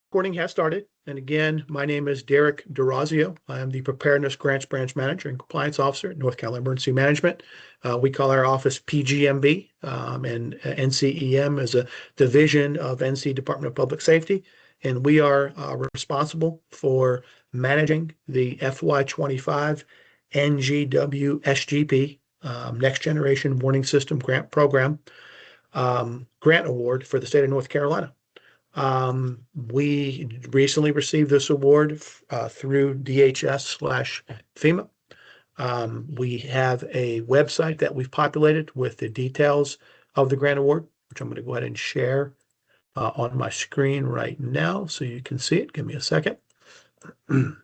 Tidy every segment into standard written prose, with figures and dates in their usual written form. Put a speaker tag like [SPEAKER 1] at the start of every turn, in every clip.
[SPEAKER 1] Recording has started. And again, my name is Derek DeRazio. I am the Preparedness Grants Branch Manager and Compliance Officer at North Carolina Emergency Management. We call our office PGMB, and NCEM is a division of NC Department of Public Safety. And we are responsible for managing the FY25 NGWSGP, Next Generation Warning System Grant Program, grant award for the state of North Carolina. We recently received this award through DHS/FEMA. We have a website that we've populated with the details of the grant award, which I'm going to go ahead and share on my screen right now so you can see it. Give me a second. So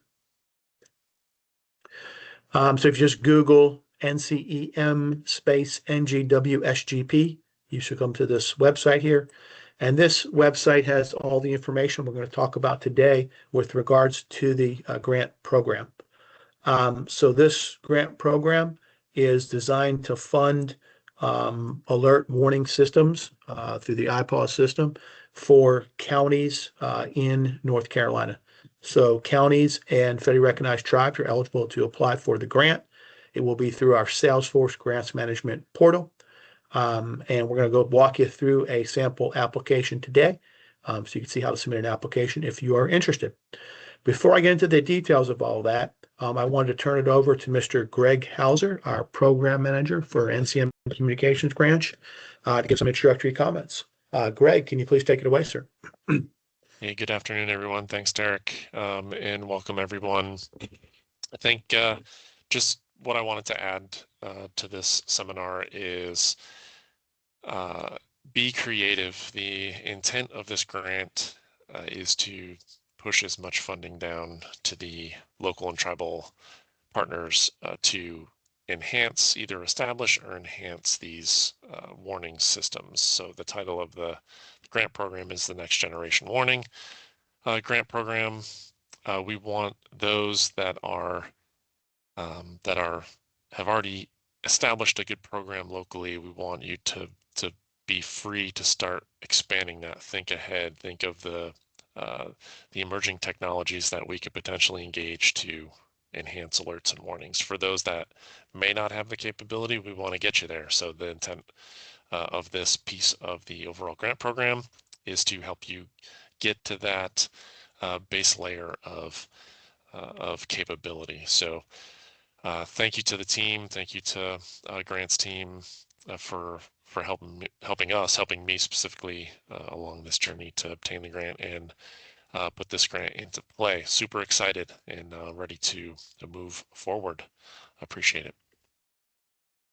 [SPEAKER 1] if you just Google NCEM space NGWSGP, you should come to this website here. And this website has all the information we're going to talk about today with regards to the grant program. So this grant program is designed to fund alert warning systems through the IPAWS system for counties in North Carolina. So counties and federally recognized tribes are eligible to apply for the grant. It will be through our Salesforce Grants Management portal. And we're going to go walk you through a sample application today, so you can see how to submit an application if you are interested. Before I get into the details of all that, I wanted to turn it over to Mr. Greg Hauser, our Program Manager for NCM Communications Branch, to give some introductory comments. Greg, can you please take it away, sir?
[SPEAKER 2] Hey, good afternoon, everyone. Thanks, Derek, and welcome, everyone. I think just what I wanted to add to this seminar is be creative. The intent of this grant is to push as much funding down to the local and tribal partners to enhance, either establish or enhance these warning systems. So the title of the grant program is the Next Generation Warning Grant Program. We want those that have already established a good program locally. We want you to be free to start expanding that. Think ahead. Think of the emerging technologies that we could potentially engage to enhance alerts and warnings. For those that may not have the capability, we want to get you there. So the intent of this piece of the overall grant program is to help you get to that base layer of capability. So thank you to the team. Thank you to Grant's team for helping me specifically along this journey to obtain the grant and put this grant into play. Super excited and ready to move forward. Appreciate it.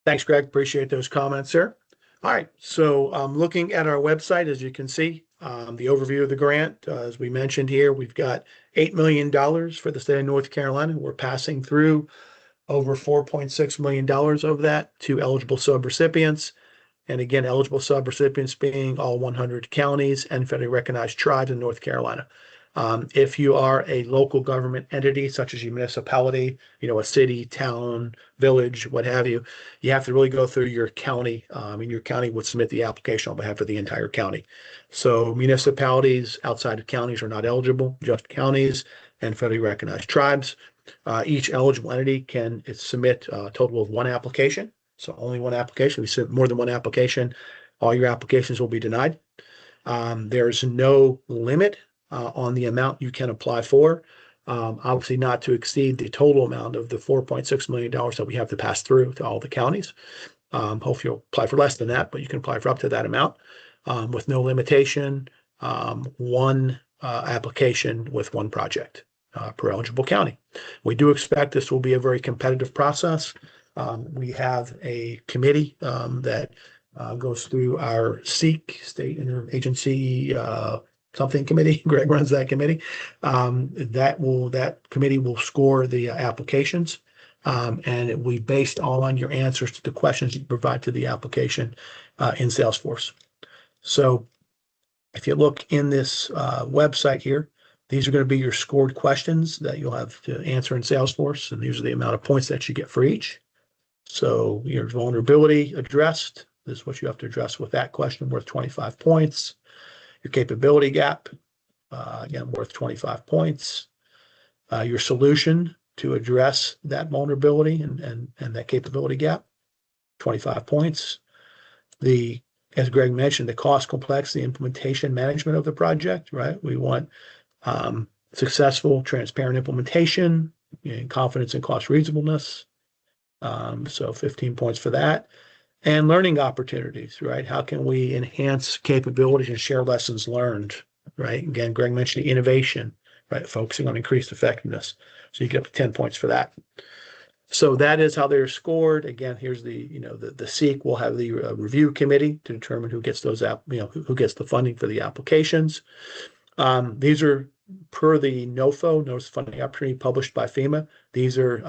[SPEAKER 1] Thanks, Greg. Appreciate those comments, sir. All right. So looking at our website, as you can see, the overview of the grant, as we mentioned here, we've got $8 million for the state of North Carolina. We're passing through over $4.6 million of that to eligible subrecipients. And again, eligible subrecipients being all 100 counties and federally recognized tribes in North Carolina. If you are a local government entity, such as your municipality, a city, town, village, what have you, you have to really go through your county, and your county would submit the application on behalf of the entire county. So municipalities outside of counties are not eligible, just counties and federally recognized tribes. Each eligible entity can submit a total of one application. So only one application. If you submit more than one application, all your applications will be denied. There's no limit on the amount you can apply for. Obviously not to exceed the total amount of the $4.6 million that we have to pass through to all the counties. Hopefully you'll apply for less than that, but you can apply for up to that amount with no limitation, one application with one project per eligible county. We do expect this will be a very competitive process. We have a committee that goes through our SEEK, State Interagency something committee. Greg runs that committee. That committee will score the applications, and it will be based all on your answers to the questions you provide to the application in Salesforce. So if you look in this website here, these are going to be your scored questions that you'll have to answer in Salesforce, and these are the amount of points that you get for each. So your vulnerability addressed, this is what you have to address with that question, worth 25 points. Your capability gap, again, worth 25 points. Your solution to address that vulnerability and that capability gap, 25 points. As Greg mentioned, the cost, complexity, implementation, management of the project, right? We want successful, transparent implementation, and confidence in cost reasonableness. So 15 points for that. And learning opportunities, right? How can we enhance capabilities and share lessons learned, right? Again, Greg mentioned the innovation, right? Focusing on increased effectiveness. So you get up to 10 points for that. So that is how they're scored. Again, here's the SEEK will have the review committee to determine who gets those who gets the funding for the applications. These are per the NOFO, Notice of Funding Opportunity, published by FEMA. These are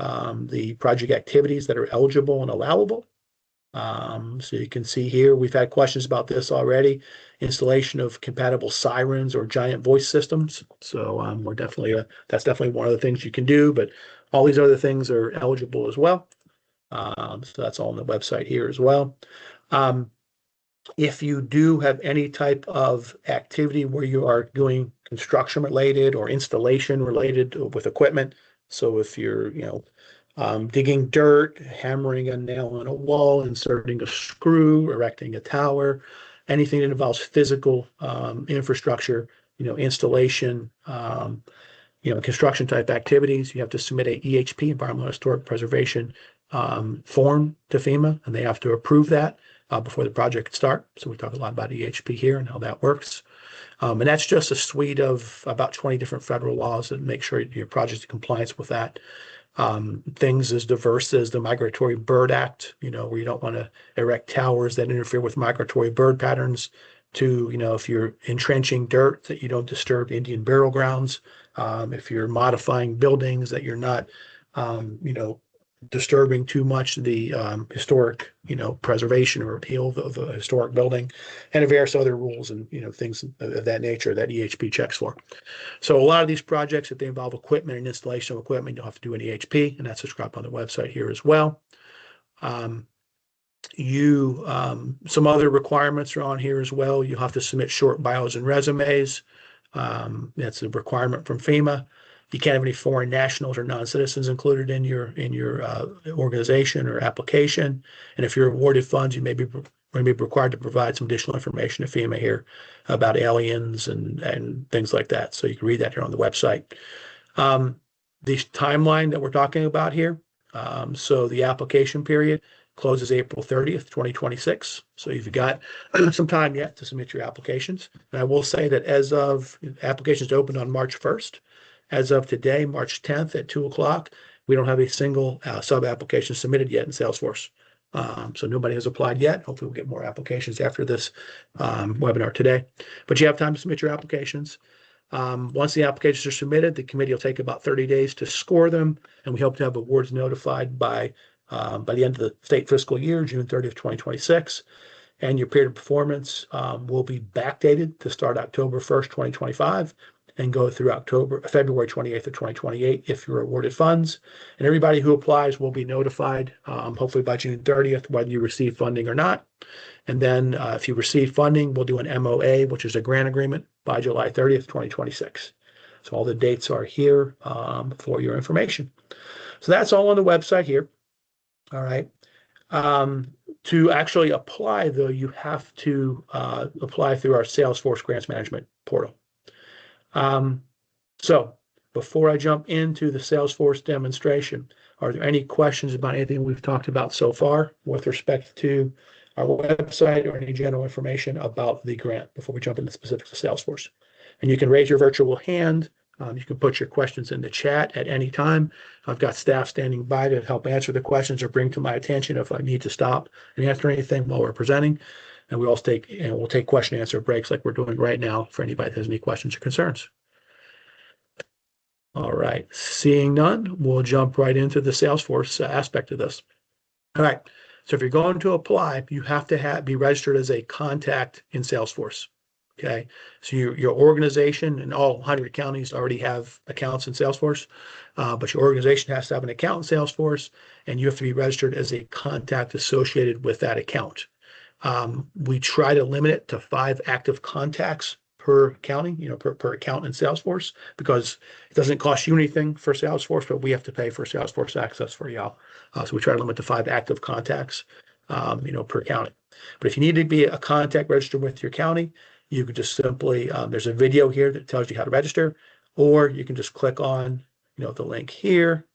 [SPEAKER 1] the project activities that are eligible and allowable. So you can see here, we've had questions about this already. Installation of compatible sirens or giant voice systems. So that's definitely one of the things you can do, but all these other things are eligible as well. So that's all on the website here as well. If you do have any type of activity where you are doing construction related or installation related with equipment, so if you're, digging dirt, hammering a nail on a wall, inserting a screw, erecting a tower, anything that involves physical infrastructure, installation, construction type activities, you have to submit a EHP, Environmental Historic Preservation form to FEMA, and they have to approve that before the project can start. So we talk a lot about EHP here and how that works. And that's just a suite of about 20 different federal laws that make sure your project is in compliance with that. Things as diverse as the Migratory Bird Act, where you don't want to erect towers that interfere with migratory bird patterns, to, if you're entrenching dirt, that you don't disturb Indian burial grounds. If you're modifying buildings, that you're not, disturbing too much the historic, preservation or appeal of a historic building, and various other rules and, things of that nature that EHP checks for. So a lot of these projects, if they involve equipment and installation of equipment, you'll have to do an EHP, and that's described on the website here as well. Some other requirements are on here as well. You have to submit short bios and resumes. That's a requirement from FEMA. You can't have any foreign nationals or non-citizens included in your organization or application. And if you're awarded funds, you may be required to provide some additional information to FEMA here about aliens and things like that. So you can read that here on the website. The timeline that we're talking about here. So the application period closes April 30th, 2026. So you've got some time yet to submit your applications. And I will say that as of applications opened on March 1st, as of today, March 10th at 2:00, we don't have a single sub-application submitted yet in Salesforce. So nobody has applied yet. Hopefully we'll get more applications after this webinar today. But you have time to submit your applications. Once the applications are submitted, the committee will take about 30 days to score them, and we hope to have awards notified by the end of the state fiscal year, June 30th, 2026. And your period of performance will be backdated to start October 1st, 2025, and go through February 28th of 2028 if you're awarded funds. And everybody who applies will be notified, hopefully by June 30th, whether you receive funding or not. And then if you receive funding, we'll do an MOA, which is a grant agreement, by July 30th, 2026. So all the dates are here for your information. So that's all on the website here. All right. To actually apply, though, you have to apply through our Salesforce Grants Management portal. So before I jump into the Salesforce demonstration, are there any questions about anything we've talked about so far with respect to our website or any general information about the grant before we jump into specifics of Salesforce? And you can raise your virtual hand. You can put your questions in the chat at any time. I've got staff standing by to help answer the questions or bring to my attention if I need to stop and answer anything while we're presenting. And we'll take question and answer breaks like we're doing right now for anybody that has any questions or concerns. All right, seeing none, we'll jump right into the Salesforce aspect of this. All right, so if you're going to apply, you have to be registered as a contact in Salesforce. Okay, so your organization and all 100 counties already have accounts in Salesforce, but your organization has to have an account in Salesforce, and you have to be registered as a contact associated with that account. We try to limit it to 5 active contacts per county, per account in Salesforce, because it doesn't cost you anything for Salesforce, but we have to pay for Salesforce access for y'all. So we try to limit to 5 active contacts, per county. But if you need to be a contact registered with your county, you can just simply, there's a video here that tells you how to register, or you can just click on, the link here.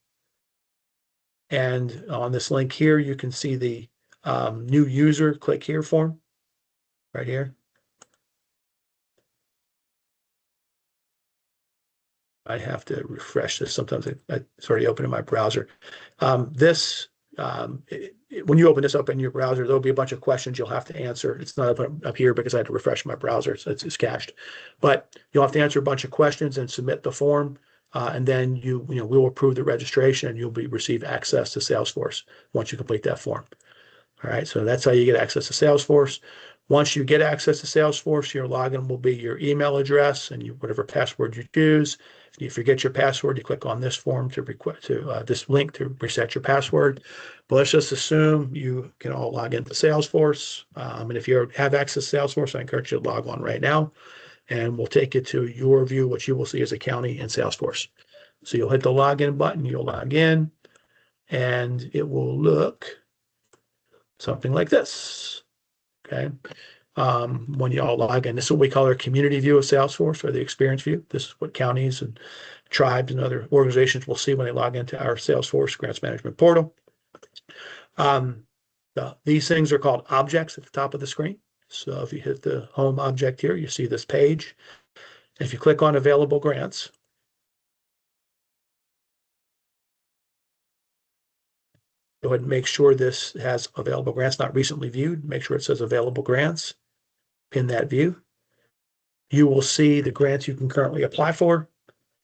[SPEAKER 1] And on this link here, you can see the new user click here form right here. I have to refresh this. Sometimes it's already open in my browser. When you open this up in your browser, there'll be a bunch of questions you'll have to answer. It's not up here because I had to refresh my browser, so it's cached. But you'll have to answer a bunch of questions and submit the form, and then we'll approve the registration, and you'll receive access to Salesforce once you complete that form. All right, so that's how you get access to Salesforce. Once you get access to Salesforce, your login will be your email address and whatever password you choose. If you forget your password, you click on this form this link to reset your password. But let's just assume you can all log into Salesforce. And if you have access to Salesforce, I encourage you to log on right now, and we'll take you to your view, what you will see as a county in Salesforce. So you'll hit the login button, you'll log in, and it will look something like this. Okay. When you all log in, this is what we call our community view of Salesforce, or the experience view. This is what counties and tribes and other organizations will see when they log into our Salesforce grants management portal. These things are called objects at the top of the screen. So if you hit the home object here, you see this page. If you click on available grants, go ahead and make sure this has available grants not recently viewed. Make sure it says available grants. Pin that view. You will see the grants you can currently apply for,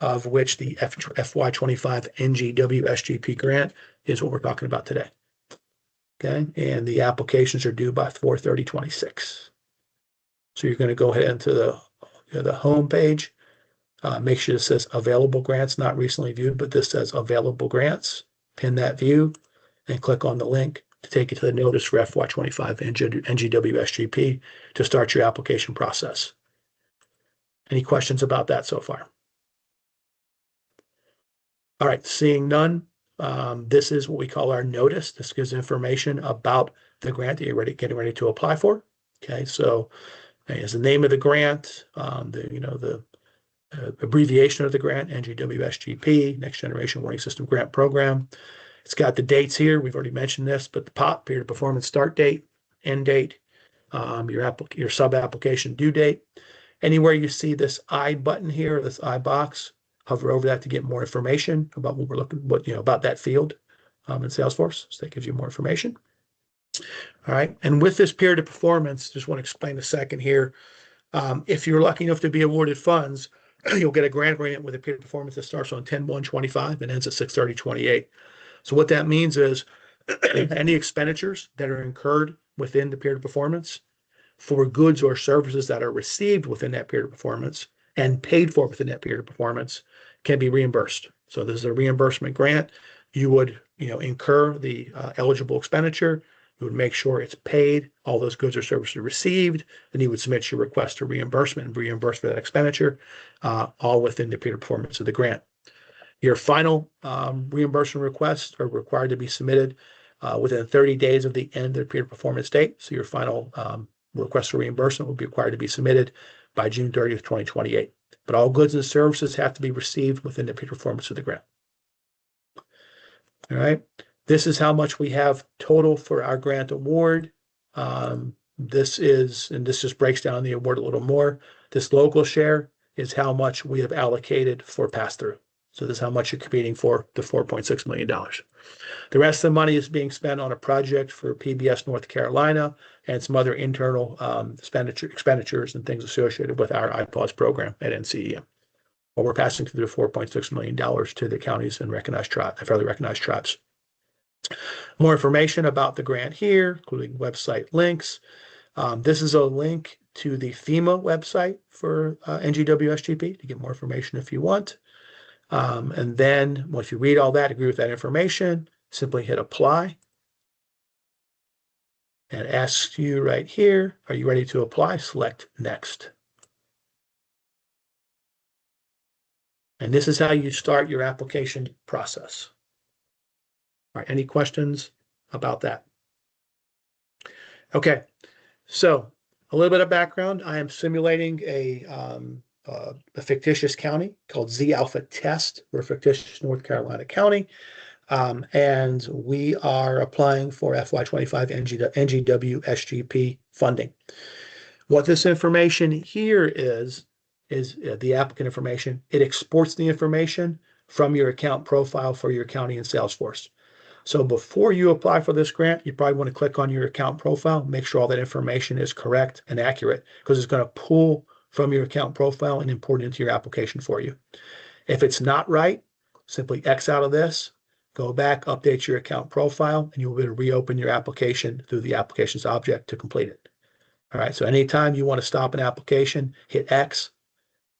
[SPEAKER 1] of which the FY25 NGWSGP grant is what we're talking about today. Okay, and the applications are due by 4/30/26. So you're going to go ahead into the home page. Make sure it says available grants not recently viewed, but this says available grants. Pin that view and click on the link to take you to the notice for FY25 NGWSGP to start your application process. Any questions about that so far? All right, seeing none, this is what we call our notice. This gives information about the grant that you're getting ready to apply for. Okay, so as the name of the grant, the abbreviation of the grant, NGWSGP, Next Generation Warning System Grant Program. It's got the dates here. We've already mentioned this, but the POP, period of performance start date, end date, your sub-application due date. Anywhere you see this I button here, this I box, hover over that to get more information about what we're about that field in Salesforce. So that gives you more information. All right. And with this period of performance, just want to explain a second here. If you're lucky enough to be awarded funds, you'll get a grant with a period of performance that starts on 10/1/25 and ends at 6/30/28. So what that means is any expenditures that are incurred within the period of performance for goods or services that are received within that period of performance and paid for within that period of performance can be reimbursed. So this is a reimbursement grant. You would, incur the eligible expenditure. You would make sure it's paid, all those goods or services received. Then you would submit your request to reimbursement and reimburse for that expenditure, all within the period of performance of the grant. Your final reimbursement requests are required to be submitted within 30 days of the end of the period of performance date. So your final request for reimbursement will be required to be submitted by June 30th, 2028. But all goods and services have to be received within the period of performance of the grant. All right. This is how much we have total for our grant award. This just breaks down the award a little more. This local share is how much we have allocated for pass-through. So this is how much you're competing for, the $4.6 million. The rest of the money is being spent on a project for PBS North Carolina and some other internal expenditures and things associated with our iPause program at NCEM. Well, we're passing through the $4.6 million to the counties and federally recognized tribes. More information about the grant here, including website links. This is a link to the FEMA website for NGWSGP to get more information if you want. And then once you read all that, agree with that information, simply hit apply. And it asks you right here, are you ready to apply? Select next. And this is how you start your application process. All right, any questions about that? Okay, so a little bit of background. I am simulating a fictitious county called Z Alpha Test. We're a fictitious North Carolina county. And we are applying for FY25 NGWSGP funding. What this information here is the applicant information. It exports the information from your account profile for your county in Salesforce. So before you apply for this grant, you probably want to click on your account profile, make sure all that information is correct and accurate, because it's going to pull from your account profile and import it into your application for you. If it's not right, simply X out of this, go back, update your account profile, and you'll be able to reopen your application through the application's object to complete it. All right, so anytime you want to stop an application, hit X,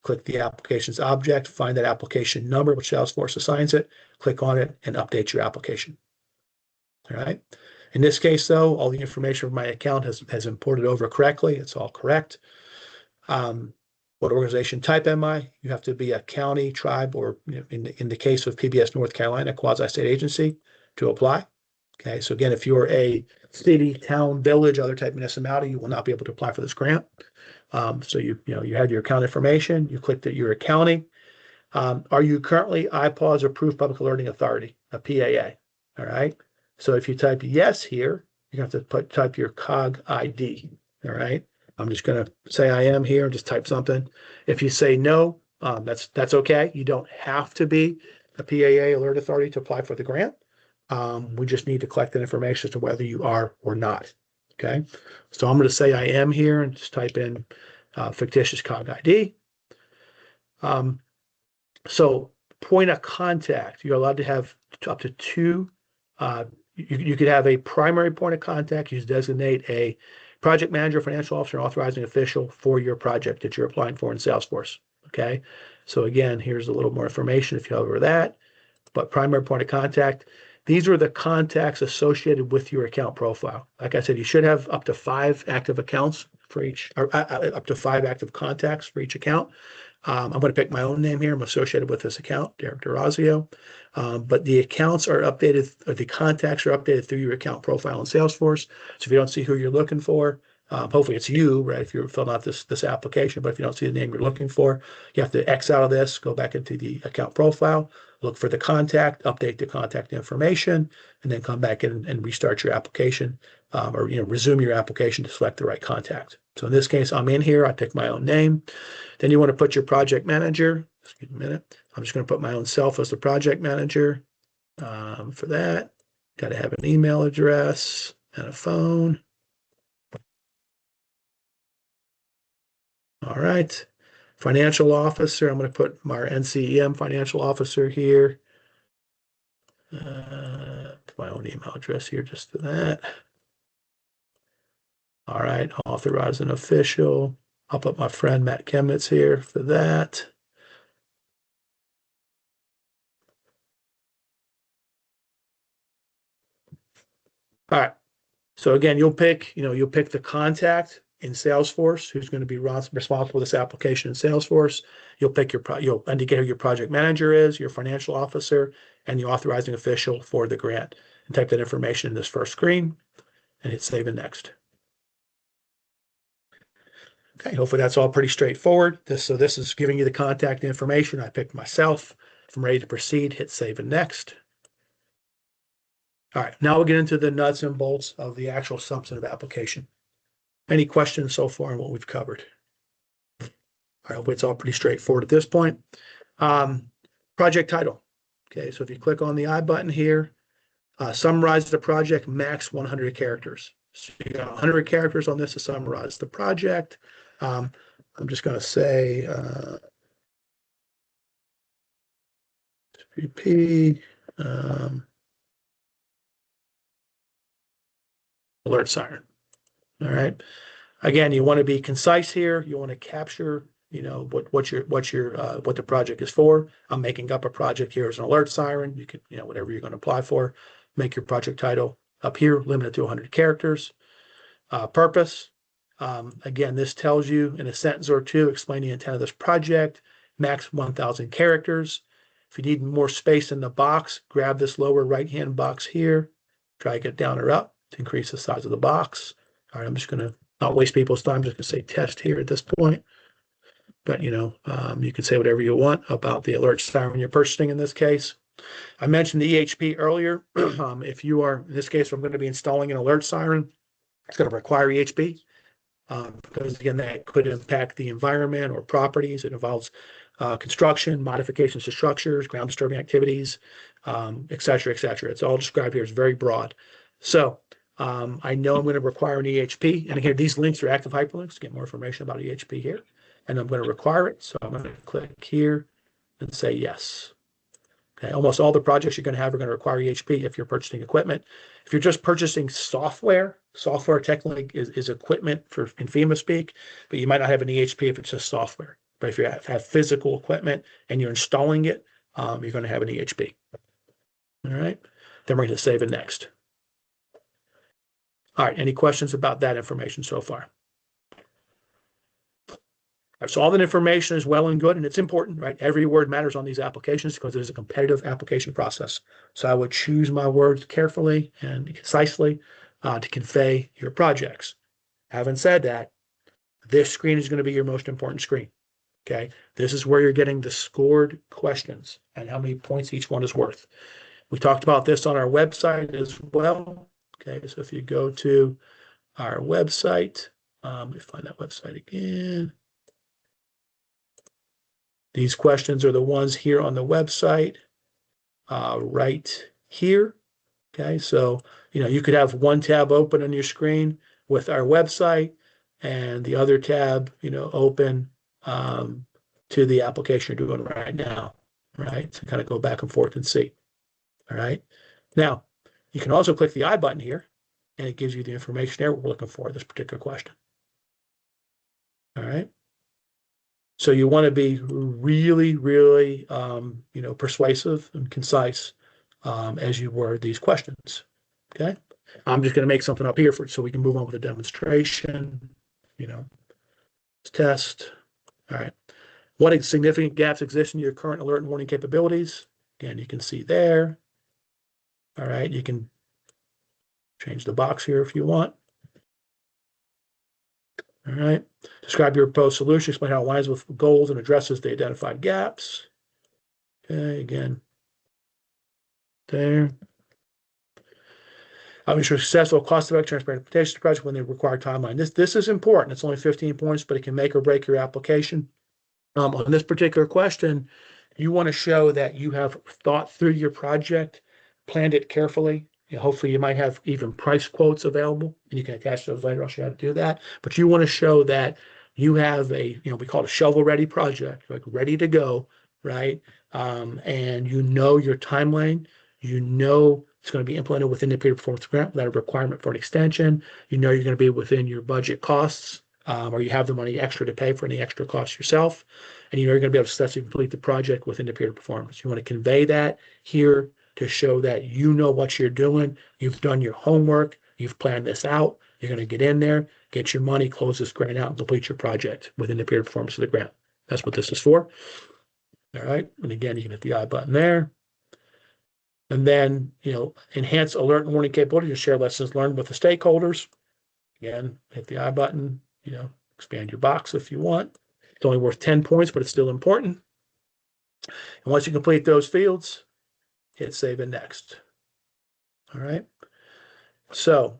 [SPEAKER 1] click the application's object, find that application number, which Salesforce assigns it, click on it, and update your application. All right. In this case, though, all the information from my account has imported over correctly. It's all correct. What organization type am I? You have to be a county, tribe, or in the case of PBS North Carolina, quasi-state agency to apply. Okay, so again, if you're a city, town, village, other type municipality, you will not be able to apply for this grant. So you had your account information, you clicked that you're a county. Are you currently IPAWS Approved Public Alerting Authority, a PAA? All right. So if you type yes here, you have to type your COG ID. All right. I'm just going to say I am here and just type something. If you say no, that's okay. You don't have to be a PAA alert authority to apply for the grant. We just need to collect that information as to whether you are or not. Okay. So I'm going to say I am here and just type in fictitious COG ID. So point of contact, you're allowed to have up to two. You could have a primary point of contact. You designate a project manager, financial officer, and authorizing official for your project that you're applying for in Salesforce. Okay. So again, here's a little more information if you hover that. But primary point of contact, these are the contacts associated with your account profile. Like I said, you should have up to 5 active accounts for each, or up to 5 active contacts for each account. I'm going to pick my own name here. I'm associated with this account, Derek DeRazio. But the accounts are updated, or the contacts are updated through your account profile in Salesforce. So if you don't see who you're looking for, hopefully it's you, right? If you're filling out this application, but if you don't see the name you're looking for, you have to X out of this, go back into the account profile, look for the contact, update the contact information, and then come back in and restart your application, or resume your application to select the right contact. So in this case, I'm in here. I pick my own name. Then you want to put your project manager. Excuse me a minute. I'm just going to put my own self as the project manager. For that, got to have an email address and a phone. All right. Financial officer. I'm going to put my NCEM financial officer here. My own email address here just for that. All right. Authorize an official. I'll put my friend Matt Chemnitz here for that. All right. So again, you'll pick the contact in Salesforce who's going to be responsible for this application in Salesforce. You'll indicate who your project manager is, your financial officer, and the authorizing official for the grant, and type that information in this first screen and hit save and next. Okay, hopefully that's all pretty straightforward. So this is giving you the contact information. I picked myself. If I'm ready to proceed, hit save and next. All right, now we'll get into the nuts and bolts of the actual substantive application. Any questions so far on what we've covered? All right, hopefully it's all pretty straightforward at this point. Project title. Okay, so if you click on the I button here, summarize the project, max 100 characters. So you got 100 characters on this to summarize the project. I'm just going to say PP, alert siren. All right. Again, you want to be concise here. You want to capture, what the project is for. I'm making up a project here as an alert siren. You can, whatever you're going to apply for, make your project title up here, limited to 100 characters. Purpose. Again, this tells you in a sentence or two, explain the intent of this project, max 1,000 characters. If you need more space in the box, grab this lower right-hand box here, drag it down or up to increase the size of the box. All right, I'm just going to not waste people's time. I'm just going to say test here at this point. But, you can say whatever you want about the alert siren you're purchasing in this case. I mentioned the EHP earlier. If you are, in this case, I'm going to be installing an alert siren, it's going to require EHP. Because again, that could impact the environment or properties. It involves construction, modifications to structures, ground disturbing activities, et cetera, et cetera. It's all described here. It's very broad. So I know I'm going to require an EHP. And again, these links are active hyperlinks to get more information about EHP here. And I'm going to require it. So I'm going to click here and say yes. Okay, almost all the projects you're going to have are going to require EHP if you're purchasing equipment. If you're just purchasing software technically is equipment for in FEMA speak, but you might not have an EHP if it's just software. But if you have physical equipment and you're installing it, you're going to have an EHP. All right, then we're going to save it next. All right, any questions about that information so far? So all that information is well and good, and it's important, right? Every word matters on these applications because there's a competitive application process. So I would choose my words carefully and concisely to convey your projects. Having said that, this screen is going to be your most important screen, okay? This is where you're getting the scored questions and how many points each one is worth. We talked about this on our website as well, okay? So if you go to our website, let me find that website again. These questions are the ones here on the website, right here. Okay, so you could have one tab open on your screen with our website, and the other tab, open to the application you're doing right now. Right, to kind of go back and forth and see. All right. Now, you can also click the I button here, and it gives you the information there we're looking for this particular question. All right. So you want to be really, really, persuasive and concise as you word these questions. Okay. I'm just going to make something up here so we can move on with the demonstration. Test. All right. What significant gaps exist in your current alert and warning capabilities? Again, you can see there. All right. You can change the box here if you want. All right. Describe your proposed solution. Explain how it aligns with goals and addresses the identified gaps. Okay, again, there. I'll ensure successful, cost-effective, transparent implementation project when they require timeline. This is important. It's only 15 points, but it can make or break your application. On this particular question, you want to show that you have thought through your project, planned it carefully. Hopefully you might have even price quotes available, and you can attach those later. I'll show you how to do that. But you want to show that you have we call it a shovel-ready project, like ready to go, right? And your timeline, it's going to be implemented within the period of performance grant without a requirement for an extension. You're going to be within your budget costs, or you have the money extra to pay for any extra costs yourself. And you're going to be able to successfully complete the project within the period of performance. You want to convey that here to show that you know what you're doing. You've done your homework. You've planned this out. You're going to get in there, get your money, close this grant out, and complete your project within the period of performance of the grant. That's what this is for. All right. And again, you can hit the I button there. And then, enhance alert and warning capability to share lessons learned with the stakeholders. Again, hit the I button, expand your box if you want. It's only worth 10 points, but it's still important. And once you complete those fields, hit save and next. All right. So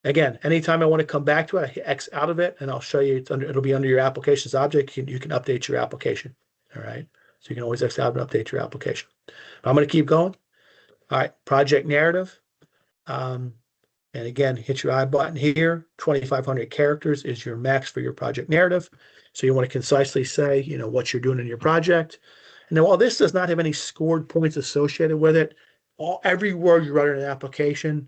[SPEAKER 1] again, anytime I want to come back to it, I hit X out of it, and I'll show you it'll be under your applications object. You can update your application. All right. So you can always X out and update your application. I'm going to keep going. All right, project narrative. And again, hit your I button here. 2,500 characters is your max for your project narrative. So you want to concisely say, what you're doing in your project. And then while this does not have any scored points associated with it, every word you write in an application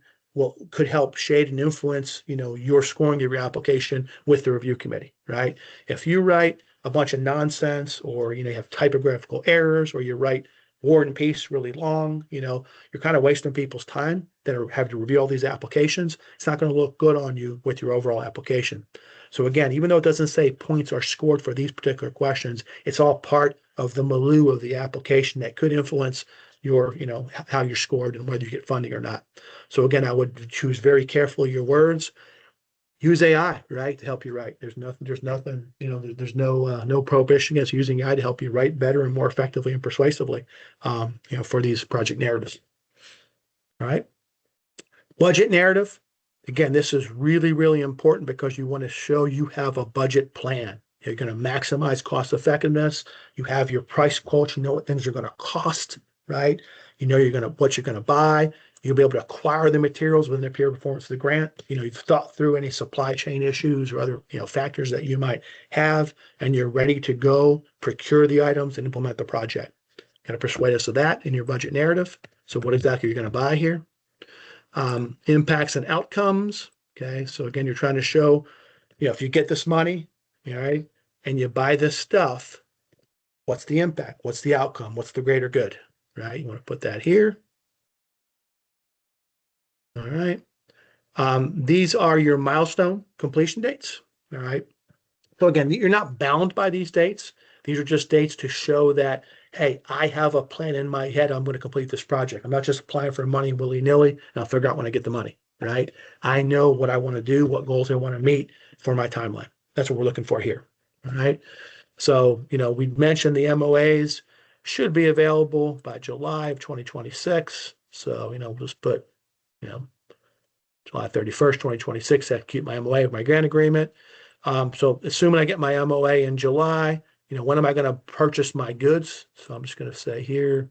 [SPEAKER 1] could help shade and influence, your scoring of your application with the review committee, right? If you write a bunch of nonsense, or, you have typographical errors, or you write War and Peace really long, you're kind of wasting people's time that have to review all these applications. It's not going to look good on you with your overall application. So again, even though it doesn't say points are scored for these particular questions, it's all part of the milieu of the application that could influence your, how you're scored and whether you get funding or not. So again, I would choose very carefully your words. Use AI, right, to help you write. There's nothing, there's no prohibition against using AI to help you write better and more effectively and persuasively, for these project narratives. All right. Budget narrative. Again, this is really, really important because you want to show you have a budget plan. You're going to maximize cost effectiveness. You have your price quotes. You know what things are going to cost, right? You know what you're going to buy. You'll be able to acquire the materials within the period of performance of the grant. You've thought through any supply chain issues or other factors that you might have, and you're ready to go procure the items and implement the project. Going to persuade us of that in your budget narrative. So what exactly are you going to buy here? Impacts and outcomes. Okay, so again, you're trying to show, if you get this money, all right, and you buy this stuff, what's the impact? What's the outcome? What's the greater good? Right? You want to put that here. All right. These are your milestone completion dates. All right. So again, you're not bound by these dates. These are just dates to show that, hey, I have a plan in my head. I'm going to complete this project. I'm not just applying for money willy-nilly, and I'll figure out when I get the money, right? I know what I want to do, what goals I want to meet for my timeline. That's what we're looking for here, all right? So, we mentioned the MOAs should be available by July of 2026. So, we'll just put, July 31st, 2026, execute my MOA with my grant agreement. So assuming I get my MOA in July, when am I going to purchase my goods? So I'm just going to say here,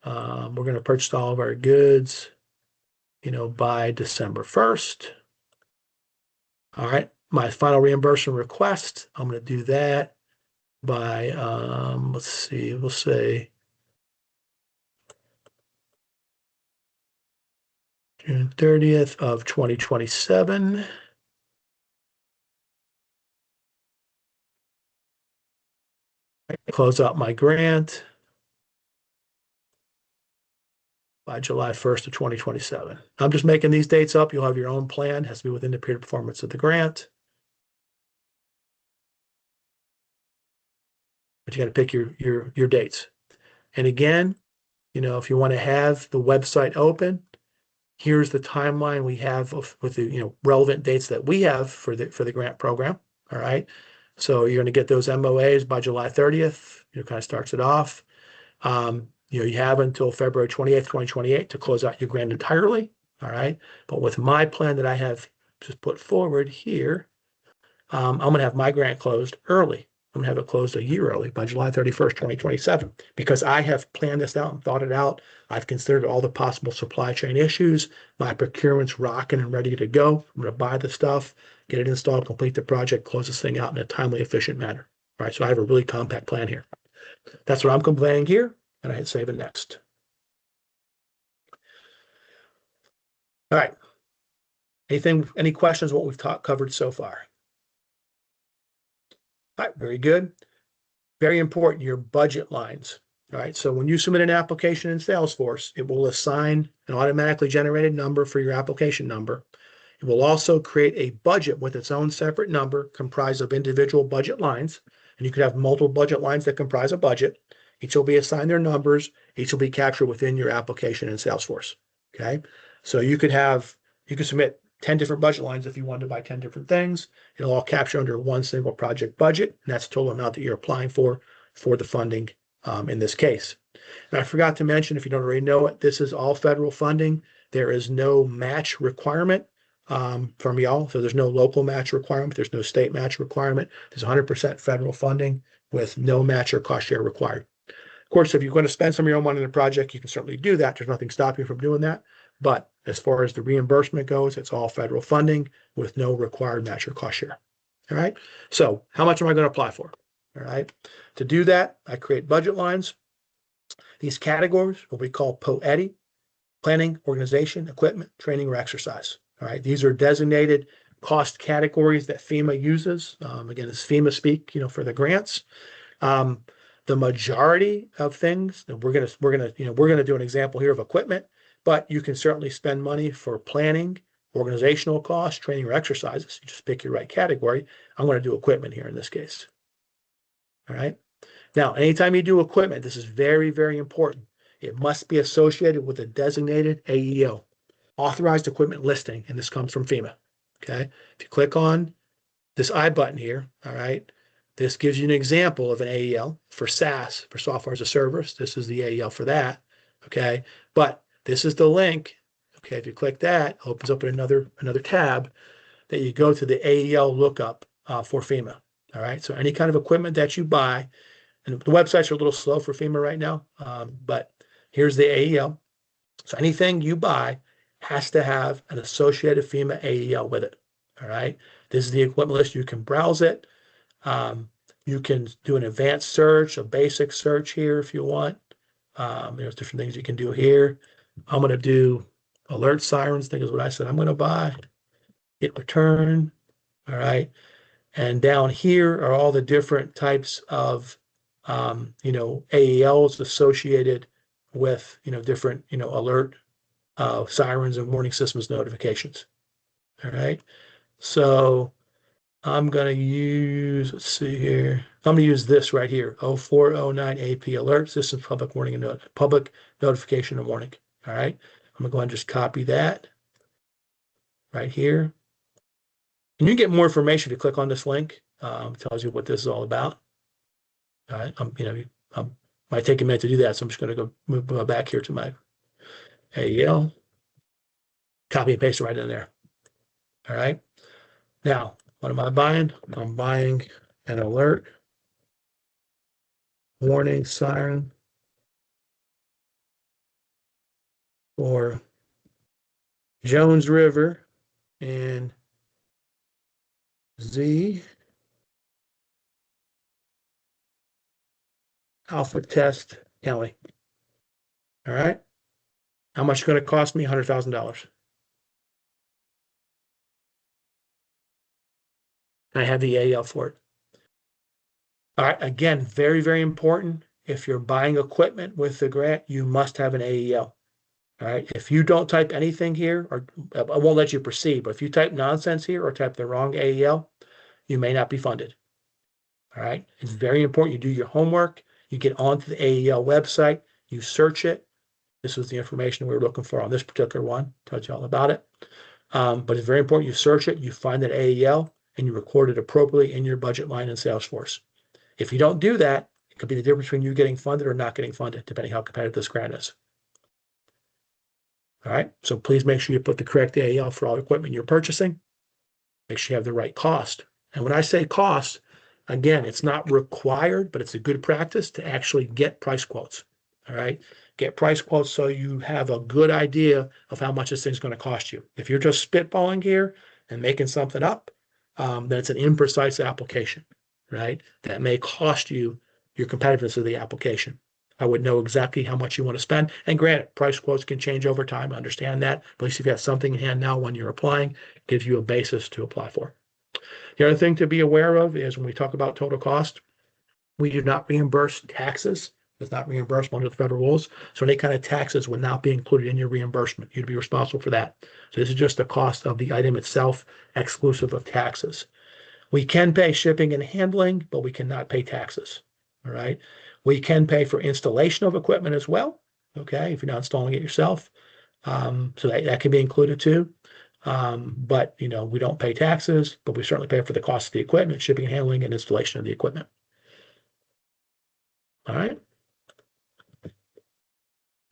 [SPEAKER 1] we're going to purchase all of our goods, by December 1st. All right. My final reimbursement request, I'm going to do that by, let's see, we'll say June 30th of 2027. Close out my grant by July 1st of 2027. I'm just making these dates up. You'll have your own plan. It has to be within the period of performance of the grant. But you got to pick your dates. And again, if you want to have the website open, here's the timeline we have with the relevant dates that we have for the grant program. All right. So you're going to get those MOAs by July 30th. Kind of starts it off. You have until February 28th, 2028 to close out your grant entirely. All right. But with my plan that I have just put forward here, I'm going to have my grant closed early. I'm going to have it closed a year early by July 31st, 2027, because I have planned this out and thought it out. I've considered all the possible supply chain issues. My procurement's rocking and ready to go. I'm going to buy the stuff, get it installed, complete the project, close this thing out in a timely, efficient manner. All right. So I have a really compact plan here. That's what I'm conveying here. And I hit save and next. All right. Any questions on what we've covered so far? All right, very good. Very important, your budget lines. All right, so when you submit an application in Salesforce, it will assign an automatically generated number for your application number. It will also create a budget with its own separate number comprised of individual budget lines. And you could have multiple budget lines that comprise a budget. Each will be assigned their numbers. Each will be captured within your application in Salesforce. Okay, so you could submit 10 different budget lines if you wanted to buy 10 different things. It'll all capture under one single project budget, and that's the total amount that you're applying for the funding in this case. And I forgot to mention, if you don't already know it, this is all federal funding. There is no match requirement from y'all. So there's no local match requirement. There's no state match requirement. There's 100% federal funding with no match or cost share required. Of course, if you're going to spend some of your own money in a project, you can certainly do that. There's nothing stopping you from doing that. But as far as the reimbursement goes, it's all federal funding with no required match or cost share. All right. So how much am I going to apply for? All right. To do that, I create budget lines. These categories will be called POETI: planning, organization, equipment, training, or exercise. All right. These are designated cost categories that FEMA uses. Again, it's FEMA speak, for the grants. The majority of things, we're gonna do an example here of equipment, but you can certainly spend money for planning, organizational costs, training, or exercises. You just pick your right category. I'm going to do equipment here in this case. All right. Now, anytime you do equipment, this is very, very important. It must be associated with a designated AEO, authorized equipment listing, and this comes from FEMA. Okay. If you click on this I button here, all right, this gives you an example of an AEL for SaaS, for software as a service. This is the AEL for that. Okay. But this is the link. Okay. If you click that, it opens up another tab that you go to the AEL lookup for FEMA. All right. So any kind of equipment that you buy, and the websites are a little slow for FEMA right now, but here's the AEL. So anything you buy has to have an associated FEMA AEL with it. All right. This is the equipment list. You can browse it. You can do an advanced search, a basic search here if you want. There's different things you can do here. I'm going to do alert sirens. I think is what I said I'm going to buy. Hit return. All right. And down here are all the different types of, AELs associated with, different, alert sirens and warning systems notifications. All right. So I'm going to use, let's see here. I'm going to use this right here, 0409 AP alert system public warning and public notification and warning. All right. I'm going to go and just copy that right here. And you get more information if you click on this link. Tells you what this is all about. All right. Might take a minute to do that. So I'm just going to go move back here to my AEL, copy and paste it right in there. All right. Now, what am I buying? I'm buying an alert, warning, siren for Jones River and Z Alpha Test County. All right. How much is going to cost me? $100,000. I have the AEL for it. All right. Again, very, very important. If you're buying equipment with the grant, you must have an AEL. All right. If you don't type anything here, or I won't let you proceed, but if you type nonsense here or type the wrong AEL, you may not be funded. All right. It's very important you do your homework. You get onto the AEL website, you search it. This was the information we were looking for on this particular one. Tells you all about it. But it's very important you search it, you find that AEL, and you record it appropriately in your budget line in Salesforce. If you don't do that, it could be the difference between you getting funded or not getting funded, depending how competitive this grant is. All right. So please make sure you put the correct AEL for all the equipment you're purchasing. Make sure you have the right cost. And when I say cost, again, it's not required, but it's a good practice to actually get price quotes. All right. Get price quotes so you have a good idea of how much this thing's going to cost you. If you're just spitballing here and making something up, then it's an imprecise application, right? That may cost you your competitiveness of the application. I would know exactly how much you want to spend. And granted, price quotes can change over time. I understand that. But at least if you have something in hand now when you're applying, it gives you a basis to apply for. The other thing to be aware of is when we talk about total cost, we do not reimburse taxes. It's not reimbursable under the federal rules. So any kind of taxes would not be included in your reimbursement. You'd be responsible for that. So this is just the cost of the item itself, exclusive of taxes. We can pay shipping and handling, but we cannot pay taxes. All right. We can pay for installation of equipment as well. Okay. If you're not installing it yourself. So that can be included too. But we don't pay taxes, but we certainly pay for the cost of the equipment, shipping and handling, and installation of the equipment. All right.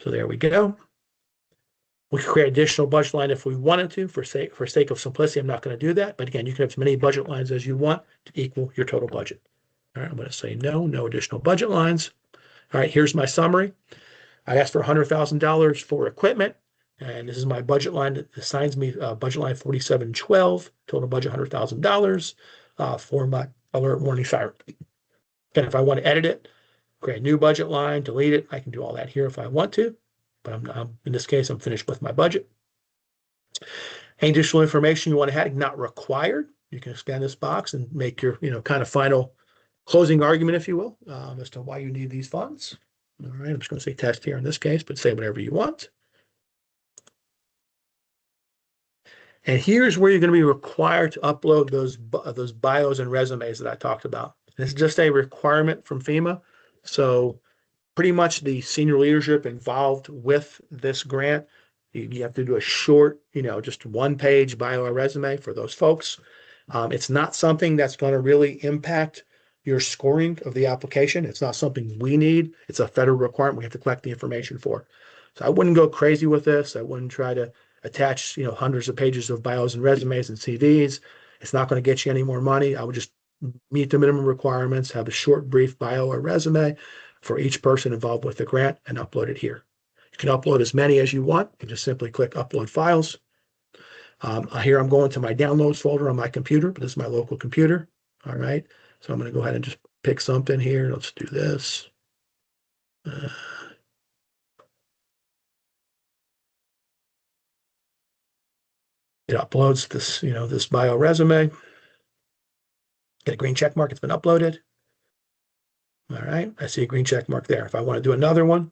[SPEAKER 1] So there we go. We could create additional budget line if we wanted to. For sake of simplicity, I'm not going to do that. But again, you can have as many budget lines as you want to equal your total budget. All right, I'm going to say no additional budget lines. All right, here's my summary. I asked for $100,000 for equipment, and this is my budget line that assigns me budget line 4712, total budget $100,000 for my alert warning siren. Again, if I want to edit it, create a new budget line, delete it, I can do all that here if I want to, but in this case, I'm finished with my budget. Any additional information you want to add, not required. You can scan this box and make your, kind of final closing argument, if you will, as to why you need these funds. All right, I'm just going to say test here in this case, but say whatever you want. And here's where you're going to be required to upload those bios and resumes that I talked about. This is just a requirement from FEMA. So pretty much the senior leadership involved with this grant, you have to do a short, just one page bio or resume for those folks. It's not something that's going to really impact your scoring of the application. It's not something we need. It's a federal requirement we have to collect the information for. So I wouldn't go crazy with this. I wouldn't try to attach, hundreds of pages of bios and resumes and CVs. It's not going to get you any more money. I would just meet the minimum requirements, have a short, brief bio or resume for each person involved with the grant and upload it here. You can upload as many as you want. You just simply click upload files. Here I'm going to my downloads folder on my computer, but this is my local computer. All right. So I'm going to go ahead and just pick something here. Let's do this. It uploads this, this bio resume. Get a green check mark. It's been uploaded. All right. I see a green check mark there. If I want to do another one,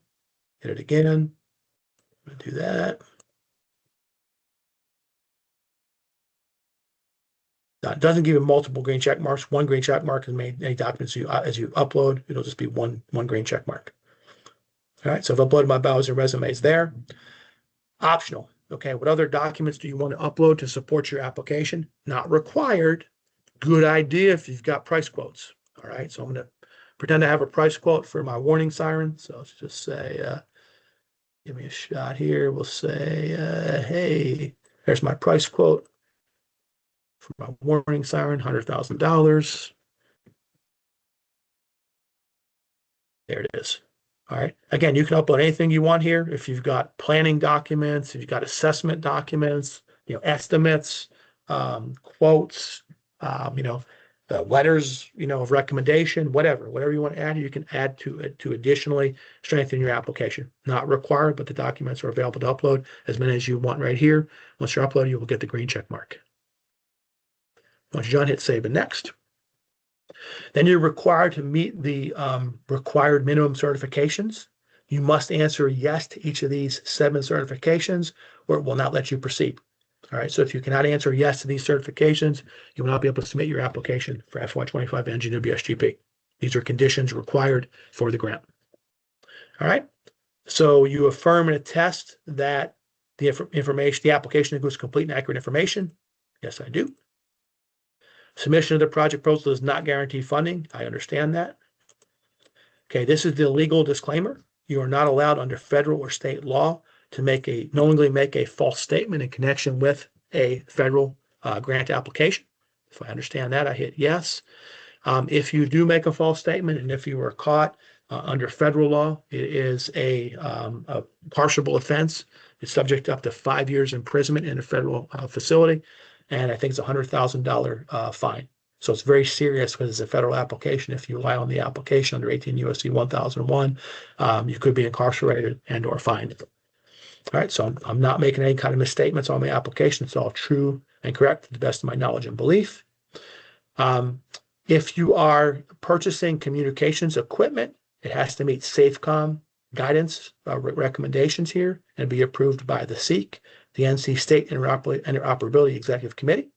[SPEAKER 1] hit it again. I'm going to do that. It doesn't give you multiple green check marks. One green check mark is made any documents as you upload. It'll just be one green check mark. All right. So I've uploaded my bios and resumes there. Optional. Okay. What other documents do you want to upload to support your application? Not required. Good idea if you've got price quotes. All right. So I'm going to pretend to have a price quote for my warning siren. So let's just say, give me a shot here. We'll say, hey, there's my price quote for my warning siren, $100,000. There it is. All right. Again, you can upload anything you want here. If you've got planning documents, if you've got assessment documents, estimates, quotes, letters, of recommendation, whatever you want to add, you can add to it to additionally strengthen your application. Not required, but the documents are available to upload as many as you want right here. Once you're uploaded, you will get the green check mark. Once you're done, hit save and next. Then you're required to meet the required minimum certifications. You must answer yes to each of these 7 certifications, or it will not let you proceed. All right. So if you cannot answer yes to these certifications, you will not be able to submit your application for FY25 NGWSGP. These are conditions required for the grant. All right. So you affirm and attest that the application includes complete and accurate information. Yes, I do. Submission of the project proposal does not guarantee funding. I understand that. Okay, this is the legal disclaimer. You are not allowed under federal or state law to knowingly make a false statement in connection with a federal grant application. If I understand that, I hit yes. If you do make a false statement and if you are caught under federal law, it is a pardonable offense. It's subject to up to 5 years imprisonment in a federal facility. And I think it's a $100,000 fine. So it's very serious because it's a federal application. If you lie on the application under 18 U.S.C. 1001, you could be incarcerated and or fined. All right, so I'm not making any kind of misstatements on my application. It's all true and correct to the best of my knowledge and belief. If you are purchasing communications equipment, it has to meet SAFECOM guidance recommendations here and be approved by the SEEK, the NC State Interoperability Executive Committee.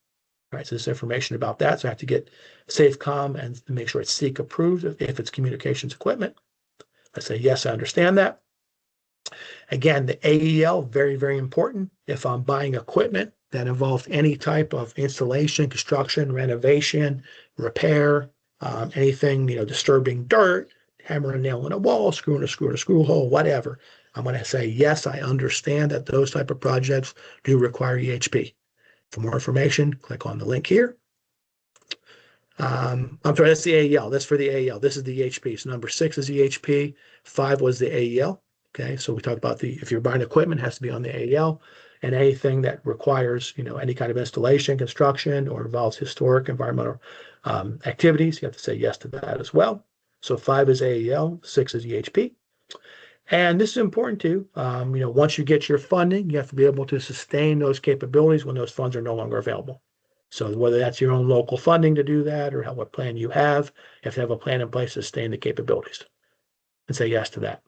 [SPEAKER 1] All right, so there's information about that. So I have to get SAFECOM and make sure it's SEEK approved if it's communications equipment. I say, yes, I understand that. Again, the AEL, very, very important. If I'm buying equipment that involves any type of installation, construction, renovation, repair, anything, disturbing dirt, hammer and nail in a wall, screw in a screw in a screw hole, whatever. I'm going to say, yes, I understand that those type of projects do require EHP. For more information, click on the link here. I'm sorry, that's the AEL. That's for the AEL. This is the EHP. So number 6 is EHP. 5 was the AEL. Okay, so we talked about if you're buying equipment, it has to be on the AEL, and anything that requires, any kind of installation, construction, or involves historic environmental activities, you have to say yes to that as well. So 5 is AEL, 6 is EHP. And this is important too. Once you get your funding, you have to be able to sustain those capabilities when those funds are no longer available. So whether that's your own local funding to do that or what plan you have to have a plan in place to sustain the capabilities and say yes to that.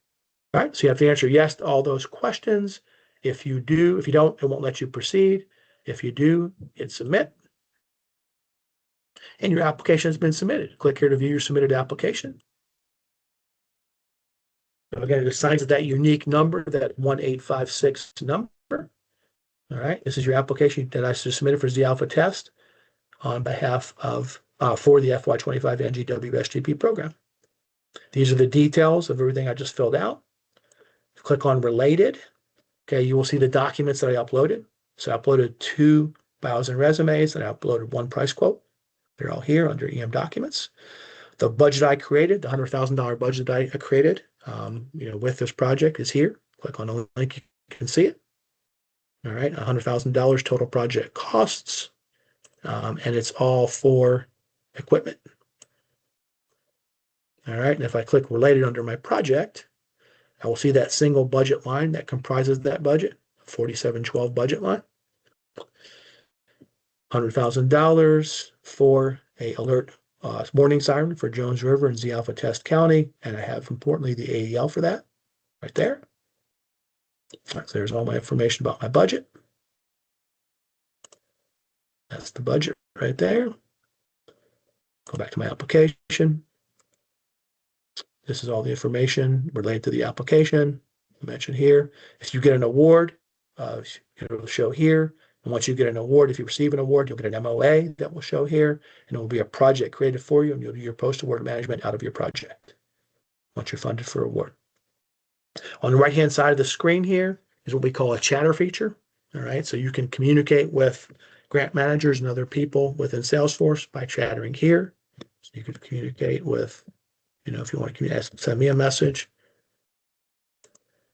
[SPEAKER 1] All right, so you have to answer yes to all those questions. If you don't, it won't let you proceed. If you do, hit submit. And your application has been submitted. Click here to view your submitted application. So again, it assigns that unique number, that 1856 number. All right, this is your application that I submitted for Z Alpha test on behalf of for the FY25 NGWSGP program. These are the details of everything I just filled out. Click on related. Okay, you will see the documents that I uploaded. So I uploaded 2 bios and resumes, and I uploaded 1 price quote. They're all here under EM documents. The budget I created, the $100,000 budget I created, with this project is here. Click on the link, you can see it. All right, $100,000 total project costs, and it's all for equipment. All right, and if I click related under my project, I will see that single budget line that comprises that budget, 4712 budget line. $100,000 for a alert warning siren for Jones River and Z Alpha Test County, and I have importantly the AEL for that right there. All right, so there's all my information about my budget. That's the budget right there. Go back to my application. This is all the information related to the application mentioned here. If you get an award, it'll show here. And once you get an award, if you receive an award, you'll get an MOA that will show here, and it will be a project created for you, and you'll do your post-award management out of your project once you're funded for award. On the right-hand side of the screen here is what we call a chatter feature. All right, so you can communicate with grant managers and other people within Salesforce by chattering here. So you can communicate with, if you want to send me a message,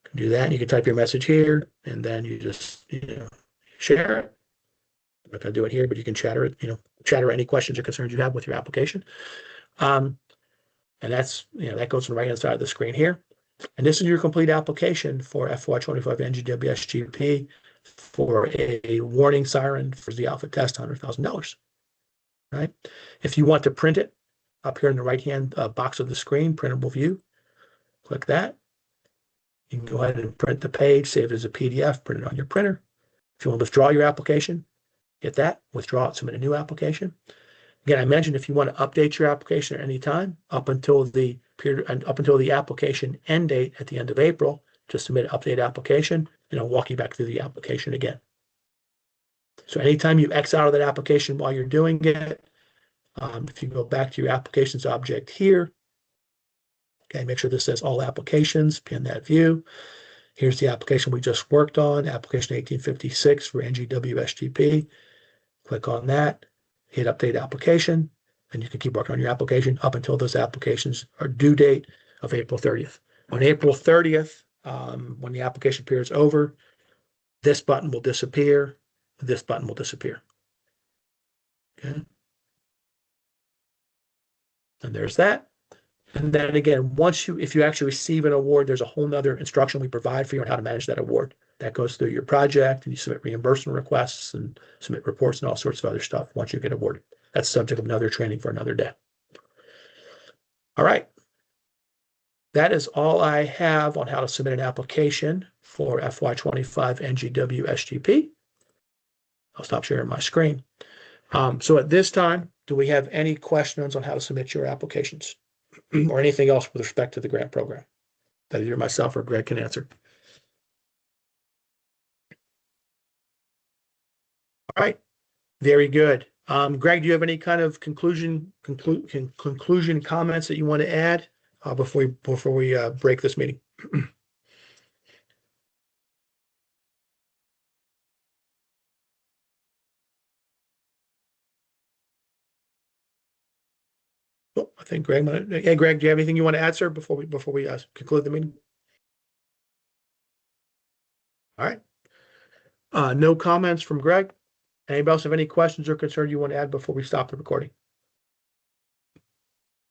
[SPEAKER 1] you can do that. You can type your message here, and then you just, share it. I'm not going to do it here, but you can chatter it, chatter any questions or concerns you have with your application. And that's, that goes on the right-hand side of the screen here. And this is your complete application for FY25 NGWSGP for a warning siren for the alpha test, $100,000. Right? If you want to print it, up here in the right-hand box of the screen, printable view, click that. You can go ahead and print the page, save it as a PDF, print it on your printer. If you want to withdraw your application, get that, withdraw it, submit a new application. Again, I mentioned if you want to update your application at any time up until the application end date at the end of April, just submit an update application, and I'll walk you back through the application again. So anytime you X out of that application while you're doing it, if you go back to your applications object here, okay, make sure this says all applications, pin that view. Here's the application we just worked on, application 1856 for NGWSGP. Click on that, hit update application, and you can keep working on your application up until those applications are due date of April 30th. On April 30th, when the application period is over, this button will disappear, this button will disappear. Okay. And there's that. And then again, if you actually receive an award, there's a whole nother instruction we provide for you on how to manage that award. That goes through your project, and you submit reimbursement requests and submit reports and all sorts of other stuff once you get awarded. That's subject of another training for another day. All right. That is all I have on how to submit an application for FY25 NGWSGP. I'll stop sharing my screen. So at this time, do we have any questions on how to submit your applications or anything else with respect to the grant program that either myself or Greg can answer? All right, very good. Greg, do you have any kind of conclusion comments that you want to add before we break this meeting? Oh, I think Greg yeah, Greg, do you have anything you want to add, sir, before we conclude the meeting? All right. No comments from Greg. Anybody else have any questions or concerns you want to add before we stop the recording?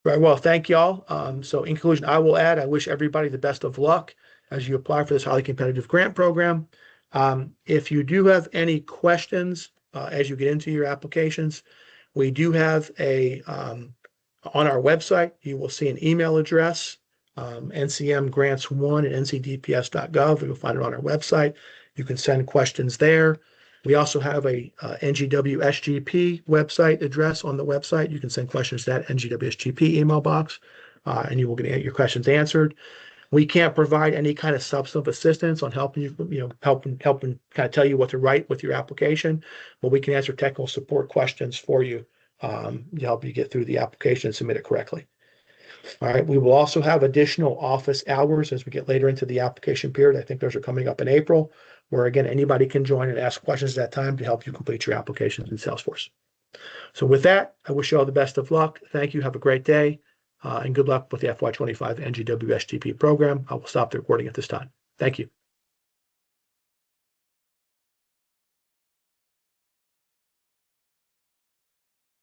[SPEAKER 1] Right. Well, thank y'all. So in conclusion, I will add, I wish everybody the best of luck as you apply for this highly competitive grant program. If you do have any questions as you get into your applications, we do have on our website, you will see an email address, ncmgrants1@ncdps.gov. You'll find it on our website. You can send questions there. We also have a NGWSGP website address on the website. You can send questions to that NGWSGP email box, and you will get your questions answered. We can't provide any kind of substantive assistance on helping you, helping kind of tell you what to write with your application, but we can answer technical support questions for you to help you get through the application and submit it correctly. All right. We will also have additional office hours as we get later into the application period. I think those are coming up in April, where again, anybody can join and ask questions at that time to help you complete your applications in Salesforce. So with that, I wish you all the best of luck. Thank you. Have a great day. And good luck with the FY25 NGWSGP program. I will stop the recording at this time. Thank you.